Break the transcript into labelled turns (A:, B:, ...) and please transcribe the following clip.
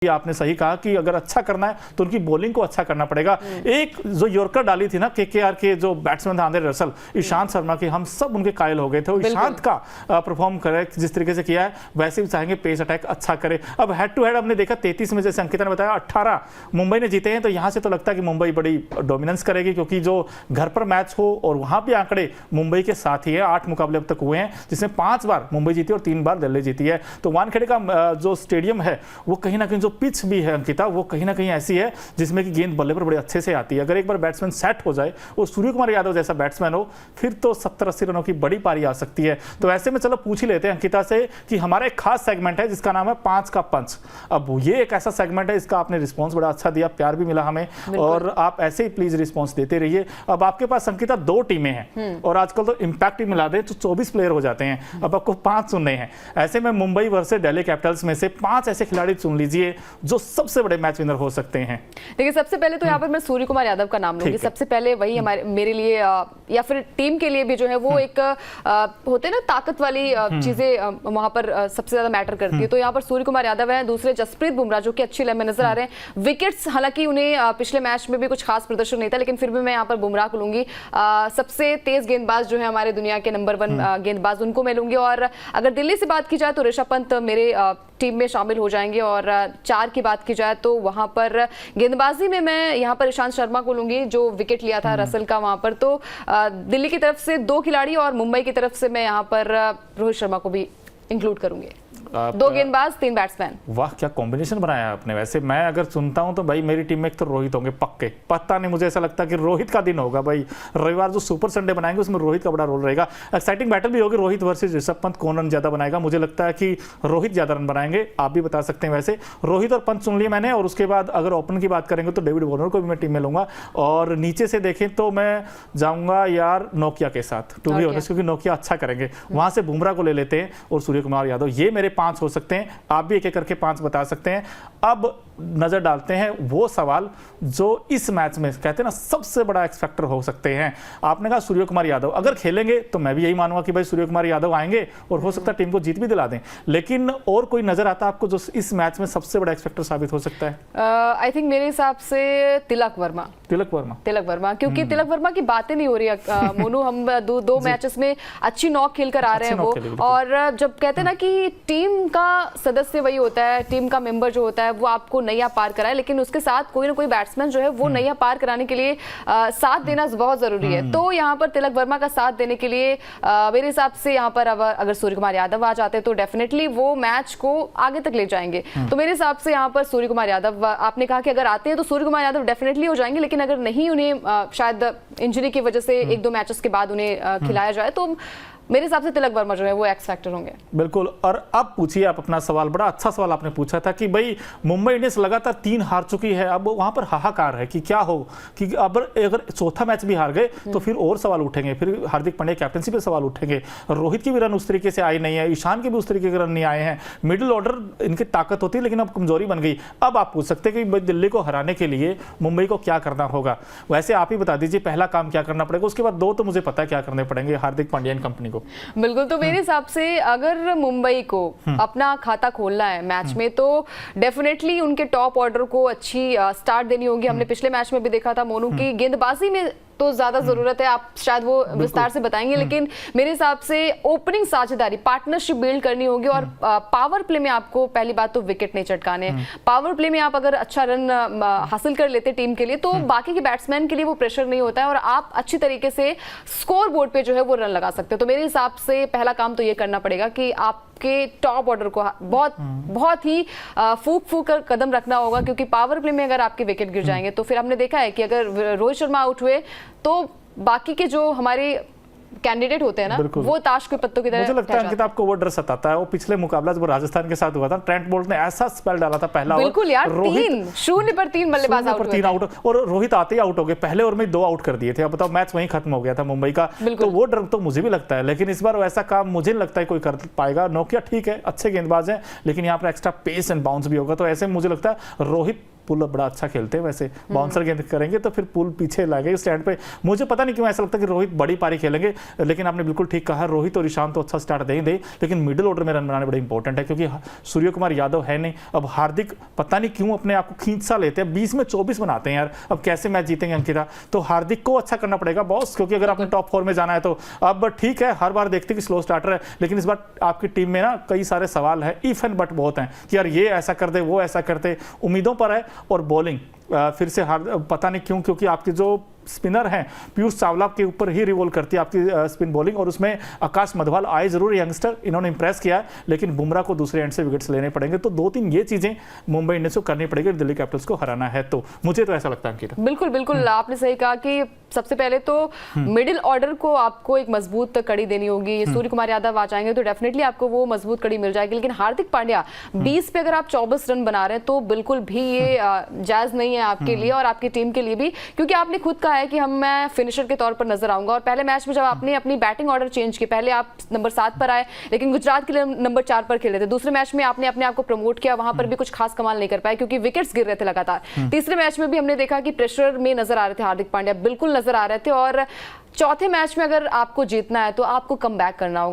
A: आपने सही कहा कि अगर अच्छा करना है तो उनकी बॉलिंग को अच्छा करना पड़ेगा। एक जो यॉर्कर डाली थी ना केकेआर के जो बैट्समैन थे आंद्रे रसल, ईशांत शर्मा की, हम सब उनके कायल हो गए थे। ईशांत का परफॉर्म करे जिस तरीके से किया है वैसे भी चाहेंगे पेस अटैक अच्छा करे। अब हेड टू हेड हमने देखा 33 में जैसे अंकिता ने बताया 18 मुंबई ने जीते हैं, तो यहाँ से तो लगता है कि मुंबई बड़ी डोमिनेंस करेगी, क्योंकि जो घर पर मैच हो और वहां भी आंकड़े मुंबई के साथ ही है। 8 मुकाबले अब तक हुए हैं जिसमें 5 बार मुंबई जीती और 3 बार दिल्ली जीती है। तो वानखेड़े का जो स्टेडियम है वो कहीं ना कहीं जो पिच भी है अंकिता, वो कहीं ना कहीं ऐसी है जिसमें कि गेंद बल्ले पर बड़े अच्छे से आती है। अगर एक बार बैट्समैन सेट हो जाए और सूर्य कुमार यादव जैसा बैट्समैन हो फिर तो 70-80 रनों की बड़ी पारी आ सकती है। तो ऐसे में चलो पूछ ही लेते हैं अंकिता से कि हमारा एक खास सेगमेंट है जिसका नाम है 5 का पंच। अब ये एक ऐसा सेगमेंट है, इसका आपने रिस्पॉन्स बड़ा अच्छा दिया, प्यार भी मिला हमें, और आप ऐसे ही प्लीज रिस्पॉन्स देते रहिए। अब आपके पास अंकिता 2 टीमें हैं और आजकल तो इंपैक्ट भी मिला दे तो 24 प्लेयर हो जाते हैं। अब आपको 5 चुनने हैं। ऐसे में मुंबई वर्सेस दिल्ली कैपिटल्स में से 5 ऐसे खिलाड़ी चुन लीजिए जो सबसे बड़े मैच विनर हो सकते हैं।
B: देखिए, सबसे पहले तो यहाँ पर मैं सूर्य कुमार यादव का नाम लूंगी। सबसे पहले वही हमारे मेरे लिए या फिर टीम के लिए भी जो है वो एक होते हैं ना ताकत वाली चीजें वहां पर सबसे ज्यादा मैटर करती है। तो यहाँ पर सूर्य कुमार यादव है, दूसरे जसप्रीत बुमराह जो कि अच्छी लय में नजर आ रहे हैं। विकेट्स हालांकि उन्हें पिछले मैच में भी कुछ खास प्रदर्शन नहीं था, लेकिन फिर भी मैं यहाँ पर बुमराह को लूंगी। सबसे तेज गेंदबाज जो है हमारे दुनिया के नंबर 1 गेंदबाज, उनको मैं लूंगी। और अगर दिल्ली से बात की जाए तो ऋषभ पंत मेरे टीम में शामिल हो जाएंगे। और 4 की बात की जाए तो वहां पर गेंदबाजी में मैं यहाँ पर ईशांत शर्मा को लूंगी जो विकेट लिया था रसल का वहां पर। तो दिल्ली की तरफ से 2 खिलाड़ी और मुंबई की तरफ से मैं यहाँ पर रोहित शर्मा को भी इंक्लूड करूंगी। 2 गेंदबाज 3 बैट्समैन।
A: वाह, क्या कॉम्बिनेशन बनाया है आपने। वैसे मैं अगर सुनता हूं तो भाई मेरी टीम में एक तो रोहित होंगे पक्के, पता नहीं मुझे ऐसा लगता है कि रोहित का दिन होगा भाई। रविवार जो सुपर संडे बनाएंगे उसमें रोहित का बड़ा रोल रहेगा। एक्साइटिंग बैटल भी होगी रोहित वर्सेस ऋषभ पंत, कौन रन ज्यादा बनाएगा। मुझे लगता है कि रोहित ज्यादा रन बनाएंगे, आप भी बता सकते हैं। वैसे रोहित और पंत सुन लिए मैंने, और उसके बाद अगर ओपन की बात करेंगे तो डेविड वार्नर को भी मैं टीम में लूंगा। और नीचे से देखें तो मैं जाऊंगा यार नोकिया के साथ, टू बी ऑनेस्ट, क्योंकि नोकिया अच्छा करेंगे। वहां से बुमराह को ले लेते हैं और सूर्य कुमार यादव। ये मेरे 5 हो सकते हैं, आप भी एक एक करके 5 बता सकते हैं। अब नजर डालते हैं वो सवाल जो इस मैच में कहते हैं ना सबसे बड़ा एक्स फैक्टर हो सकते हैं। आपने कहा सूर्य कुमार यादव अगर खेलेंगे तो मैं भी यही मानूंगा कि भाई सूर्य कुमार यादव आएंगे और हो सकता है टीम को जीत भी दिला दें। लेकिन और कोई नजर आता है आपको जो इस मैच में सबसे बड़ा एक्स फैक्टर साबित हो सकता है?
B: आई थिंक मेरे हिसाब से तिलक वर्मा, क्योंकि तिलक वर्मा की बातें नहीं हो रही है मोनू। हम 2 मैचेस में अच्छी नॉक खेल कर आ रहे हैं वो। और जब कहते हैं ना कि टीम का सदस्य वही होता है, टीम का मेंबर जो होता है वो आपको नैया पार कराए, लेकिन उसके साथ कोई ना कोई बैट्समैन जो है वो नैया पार कराने के लिए साथ देना बहुत जरूरी है। तो यहाँ पर तिलक वर्मा का साथ देने के लिए मेरे हिसाब से यहाँ पर अगर सूर्य कुमार यादव आ जाते तो डेफिनेटली वो मैच को आगे तक ले जाएंगे। तो मेरे हिसाब से यहाँ पर सूर्य कुमार यादव, आपने कहा कि अगर आते हैं तो सूर्य कुमार यादव डेफिनेटली हो जाएंगे, लेकिन अगर नहीं उन्हें शायद इंजरी की वजह से 1-2 मैचेस के बाद उन्हें खिलाया जाए तो मेरे हिसाब से तिलक वर्मा जो है वो एक्स फैक्टर होंगे।
A: बिल्कुल। और अब पूछिए आप अपना सवाल, बड़ा अच्छा सवाल आपने पूछा था कि भाई मुंबई इंडियंस लगातार 3 हार चुकी है। अब वहां पर हाहाकार है कि क्या हो कि अब अगर चौथा मैच भी हार गए तो फिर और सवाल उठेंगे, फिर हार्दिक पांड्या कैप्टनसी पे सवाल उठेंगे। रोहित की भी रन उस तरीके से आई नहीं है, ईशान के भी उस तरीके के रन नहीं आए हैं। मिडिल ऑर्डर इनकी ताकत होती है लेकिन अब कमजोरी बन गई। अब आप पूछ सकते हैं कि दिल्ली को हराने के लिए मुंबई को क्या करना होगा। वैसे आप ही बता दीजिए पहला काम क्या करना पड़ेगा, उसके बाद 2 तो मुझे पता है क्या करने पड़ेंगे हार्दिक पांड्या कंपनी को।
B: बिल्कुल। तो मेरे हिसाब से अगर मुंबई को अपना खाता खोलना है मैच में तो डेफिनेटली उनके टॉप ऑर्डर को अच्छी स्टार्ट देनी होगी। हमने पिछले मैच में भी देखा था मोनू की गेंदबाजी में तो ज्यादा जरूरत है, आप शायद वो विस्तार से बताएंगे, लेकिन मेरे हिसाब से ओपनिंग साझेदारी पार्टनरशिप बिल्ड करनी होगी। और पावर प्ले में आपको पहली बात तो विकेट नहीं चटकाने। पावर प्ले में आप अगर अच्छा रन हासिल कर लेते टीम के लिए तो बाकी के बैट्समैन के लिए वो प्रेशर नहीं होता है और आप अच्छी तरीके से स्कोर बोर्ड पे जो है वो रन लगा सकते हो। तो मेरे हिसाब से पहला काम तो ये करना पड़ेगा कि आपके टॉप ऑर्डर को बहुत ही फूक कर कदम रखना होगा, क्योंकि पावर प्ले में अगर आपके विकेट गिर जाएंगे तो फिर हमने देखा है कि अगर रोहित शर्मा आउट हुए तो बाकी के जो हमारे कैंडिडेट होते हैं ना वो ताश के पत्तों की तरह।
A: मुझे लगता है अंकिता आपको वो डर सताता है। वो पिछले मुकाबला जब राजस्थान के साथ हुआ था, ट्रेंट बोल्ट ने ऐसा स्पेल डाला था पहला ओवर,
B: बिल्कुल यार, 3-0 पर 3 बल्लेबाज आउट
A: और रोहित आते ही आउट हो गए। पहले ओवर में 2 आउट कर दिए थे। अब बताओ मैच वहीं खत्म हो गया था मुंबई का। तो वो डर तो मुझे भी लगता है, लेकिन इस बार वैसा काम मुझे नहीं लगता है कोई कर पाएगा। नोकिया ठीक है, अच्छे गेंदबाज हैं, लेकिन यहाँ पर एक्स्ट्रा पेस एंड बाउंस भी होगा। तो ऐसे मुझे लगता है रोहित पुल बड़ा अच्छा खेलते हैं वैसे, बाउंसर गेंद करेंगे तो फिर पुल पीछे लगे स्टैंड पे। मुझे पता नहीं क्यों ऐसा लगता है कि रोहित बड़ी पारी खेलेंगे, लेकिन आपने बिल्कुल ठीक कहा, रोहित और ईशांत तो अच्छा स्टार्ट देंगे, लेकिन मिडिल ऑर्डर में रन बनाने बड़े इंपॉर्टेंट है, क्योंकि सूर्य कुमार यादव है नहीं। अब हार्दिक पता नहीं क्यों अपने आप को खींच सा लेते हैं, 20 में 24 बनाते हैं यार, अब कैसे मैच जीतेंगे अंकिता। तो हार्दिक को अच्छा करना पड़ेगा बॉस, क्योंकि अगर आपने टॉप 4 में जाना है तो। अब ठीक है, हर बार देखते कि स्लो स्टार्टर है, लेकिन इस बार आपकी टीम में ना कई सारे सवाल है, इफ एंड बट बहुत हैं कि यार ये ऐसा कर दे, वो ऐसा करते, उम्मीदों पर है। और बॉलिंग फिर से पता नहीं क्यों, क्योंकि आपकी जो स्पिनर हैं पीयूष चावला के ऊपर ही रिवॉल्व करती है आपकी स्पिन बॉलिंग, और उसमें आकाश मधवाल आए जरूर यंगस्टर, इन्होंने इंप्रेस किया है, लेकिन बुमराह को दूसरे एंड से विकेट्स लेने पड़ेंगे। तो 2-3 ये चीजें मुंबई इंडियंस को करनी पड़ेगी दिल्ली कैपिटल्स को हराना है तो। मुझे तो ऐसा लगता है अंकिता।
B: बिल्कुल बिल्कुल, आपने सही कहा कि सबसे पहले तो मिडिल ऑर्डर को आपको एक मजबूत कड़ी देनी होगी। सूर्य कुमार यादव आ जाएंगे तो डेफिनेटली आपको वो मजबूत कड़ी मिल जाएगी, लेकिन हार्दिक पांड्या 20 पे अगर आप 24 रन बना रहे हैं तो बिल्कुल भी ये जायज नहीं है आपके लिए और आपकी टीम के लिए भी, क्योंकि आपने खुद कहा है कि मैं फिनिशर के तौर पर नजर आऊंगा। और पहले मैच में जब आपने अपनी बैटिंग ऑर्डर चेंज किया, पहले आप नंबर 7 पर आए लेकिन गुजरात के लिए नंबर 4 पर खेले थे। दूसरे मैच में आपने अपने आप को प्रमोट किया, वहां पर भी कुछ खास कमाल नहीं कर पाए क्योंकि विकेट्स गिर रहे थे लगातार। तीसरे मैच में भी हमने देखा कि प्रेशर में नजर आ रहे थे हार्दिक पांड्या, बिल्कुल नजर आ रहे थे। और चौथे मैच में अगर आपको जीतना है तो आपको कम बैक करना होगा।